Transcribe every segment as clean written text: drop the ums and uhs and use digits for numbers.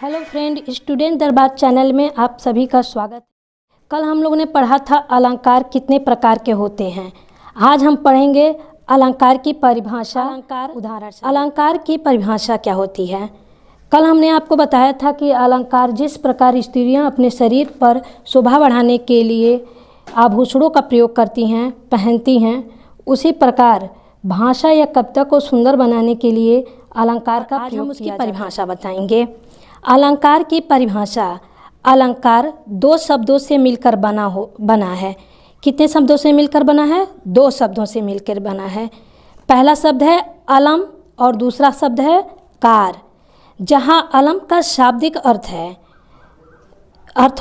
Hello friend, student दरबार channel में आप सभी का स्वागत। कल हम लोगों ने पढ़ा था अलंकार कितने प्रकार के होते हैं। आज हम पढ़ेंगे अलंकार की परिभाषा। अलंकार उदाहरण। अलंकार की परिभाषा क्या होती है। कल हमने आपको बताया था कि अलंकार जिस प्रकार स्त्रियां अपने शरीर पर शोभा बढ़ाने के लिए आभूषणों का प्रयोग करती हैं, पहनती हैं, उसी प्रकार भाषा या कविता को सुंदर बनाने के लिए अलंकार का प्रयोग। आज हम उसकी परिभाषा बताएंगे। अलंकार की परिभाषा। अलंकार दो शब्दों से मिलकर बना है। कितने शब्दों से मिलकर बना है? दो शब्दों से मिलकर बना है। पहला शब्द है अलम और दूसरा शब्द है कार। जहाँ अलम का शाब्दिक अर्थ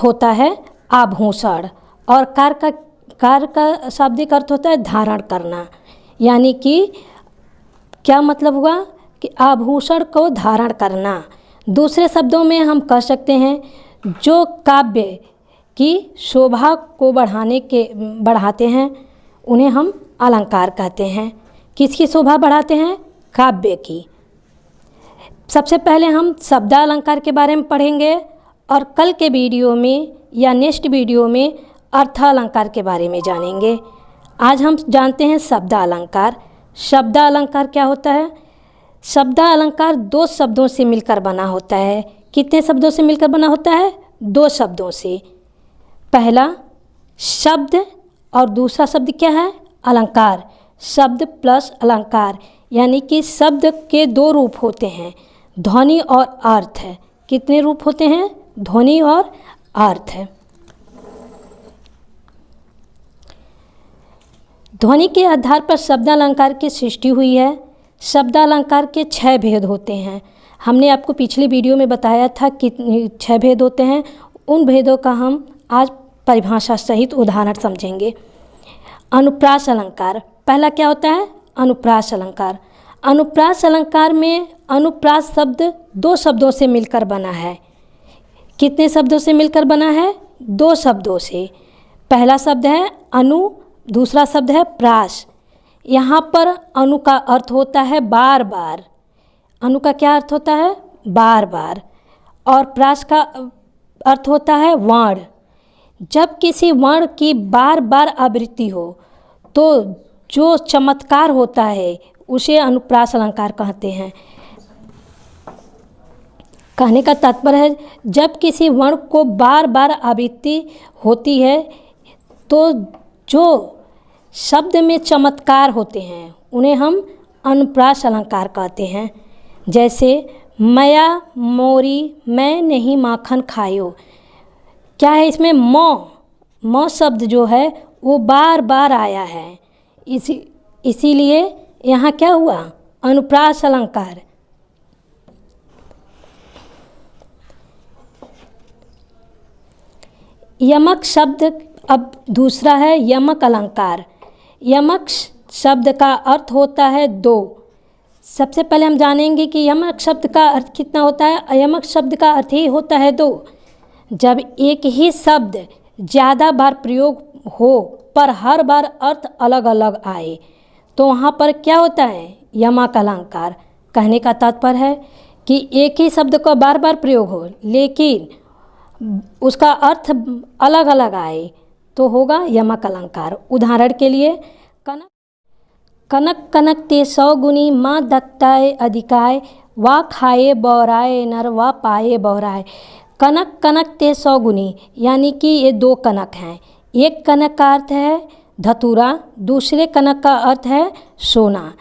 होता है आभूषण और कार का शाब्दिक अर्थ होता है धारण करना। यानी कि क्या मतलब हुआ कि आभूषण को धारण करना। दूसरे शब्दों में हम कह सकते हैं जो काव्य की शोभा को बढ़ाते हैं उन्हें हम अलंकार कहते हैं। किसकी शोभा बढ़ाते हैं? काव्य की। सबसे पहले हम शब्दालंकार के बारे में पढ़ेंगे और कल के वीडियो में या नेक्स्ट वीडियो में अर्थालंकार के बारे में जानेंगे। आज हम जानते हैं शब्दालंकार। शब्दालंकार क्या होता है? शब्दालंकार दो शब्दों से मिलकर बना होता है। कितने शब्दों से मिलकर बना होता है? दो शब्दों से। पहला शब्द और दूसरा शब्द क्या है? अलंकार। शब्द प्लस अलंकार, यानी कि शब्द के दो रूप होते हैं, ध्वनि और अर्थ है। कितने रूप होते हैं? ध्वनि और अर्थ है। ध्वनि के आधार पर शब्दालंकार की सृष्टि हुई है। शब्दालंकार के 6 भेद होते हैं। हमने आपको पिछली वीडियो में बताया था कि 6 भेद होते हैं। उन भेदों का हम आज परिभाषा सहित उदाहरण समझेंगे। अनुप्रास अलंकार। पहला क्या होता है? अनुप्रास अलंकार। अनुप्रास अलंकार में अनुप्रास शब्द दो शब्दों से मिलकर बना है। कितने शब्दों से मिलकर बना है? दो शब्दों से। पहला शब्द है अनु, दूसरा शब्द है प्रास। यहाँ पर अनु का अर्थ होता है बार बार। अनु का क्या अर्थ होता है? बार बार। और प्रास का अर्थ होता है वर्ण। जब किसी वर्ण की बार बार आवृत्ति हो तो जो चमत्कार होता है उसे अनुप्रास अलंकार कहते हैं। कहने का तात्पर्य है जब किसी वर्ण को बार बार आवृत्ति होती है तो जो शब्द में चमत्कार होते हैं उन्हें हम अनुप्रास अलंकार कहते हैं। जैसे मया मोरी मैं नहीं माखन खायो। क्या है इसमें? मौ शब्द जो है वो बार बार आया है, इसीलिए यहाँ क्या हुआ? अनुप्रास अलंकार। यमक शब्द अब दूसरा है यमक अलंकार। यमक शब्द का अर्थ होता है दो। सबसे पहले हम जानेंगे कि यमक शब्द का अर्थ कितना होता है। यमक शब्द का अर्थ ही होता है दो। जब एक ही शब्द ज़्यादा बार प्रयोग हो पर हर बार अर्थ अलग अलग आए तो वहाँ पर क्या होता है? यमक अलंकार। कहने का तात्पर्य है कि एक ही शब्द का बार बार प्रयोग हो लेकिन उसका अर्थ अलग अलग आए तो होगा यमक अलंकार। उदाहरण के लिए कनक कनक ते 100 गुनी माँ दत्ताए अधिकाय वा खाए बौराए नर वा पाए बौराए। कनक कनक ते 100 गुनी, यानी कि ये दो कनक हैं। एक कनक का अर्थ है धतूरा, दूसरे कनक का अर्थ है सोना।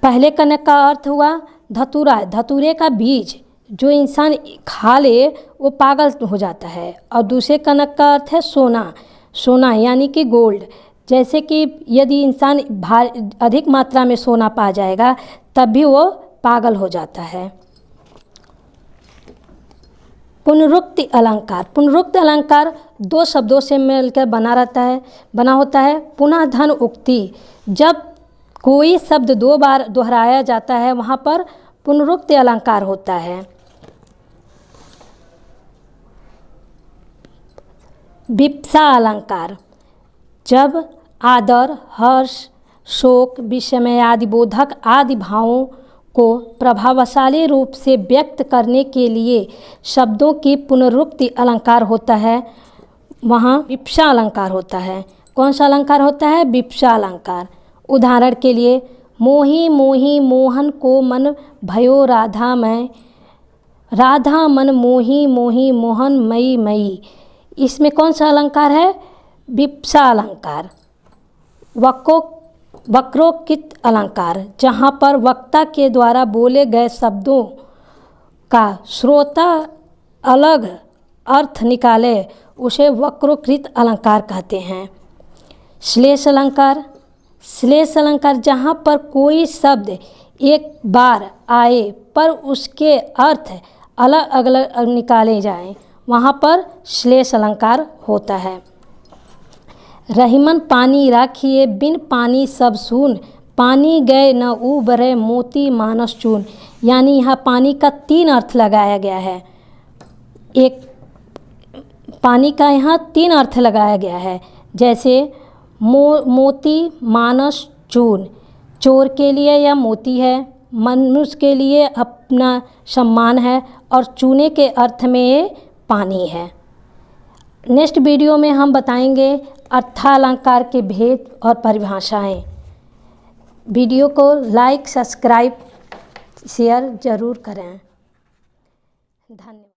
पहले कनक का अर्थ हुआ धतूरा, धतूरे का बीज जो इंसान खा ले वो पागल हो जाता है। और दूसरे कनक का अर्थ है सोना, सोना यानी कि गोल्ड। जैसे कि यदि इंसान अधिक मात्रा में सोना पा जाएगा तब भी वो पागल हो जाता है। पुनरुक्ति अलंकार। पुनरुक्ति अलंकार दो शब्दों से मिलकर बना होता है। पुनः धन उक्ति। जब कोई शब्द दो बार दोहराया जाता है वहाँ पर पुनरुक्ति अलंकार होता है। विप्सा अलंकार। जब आदर, हर्ष, शोक, विस्मय आदि बोधक आदि भावों को प्रभावशाली रूप से व्यक्त करने के लिए शब्दों की पुनरुक्ति अलंकार होता है, वहाँ विवक्षा अलंकार होता है। कौन सा अलंकार होता है? विवक्षा अलंकार। उदाहरण के लिए, मोही मोही मोहन को मन भयो राधा मैं, राधा मन मोही मोही मोहन मई मई। इसमें कौन सा अलंकार है? विवक्षा अलंकार। वक्रोक्ति अलंकार, जहाँ पर वक्ता के द्वारा बोले गए शब्दों का श्रोता अलग अर्थ निकाले, उसे वक्रोक्ति अलंकार कहते हैं। श्लेष अलंकार, श्लेष अलंकार जहाँ पर कोई शब्द एक बार आए पर उसके अर्थ अलग अलग निकाले जाएं, वहाँ पर श्लेष अलंकार होता है। रहीमन पानी राखिए बिन पानी सब सून, पानी गए न उबरे मोती मानस चून। यानी यहाँ पानी का 3 अर्थ लगाया गया है। एक पानी का यहाँ 3 अर्थ लगाया गया है, जैसे मोती मानस चून, चोर के लिए यह मोती है, मनुष्य के लिए अपना सम्मान है, और चूने के अर्थ में ये पानी है। नेक्स्ट वीडियो में हम बताएंगे अर्थालंकार के भेद और परिभाषाएं। वीडियो को लाइक, सब्सक्राइब, शेयर ज़रूर करें। धन्यवाद।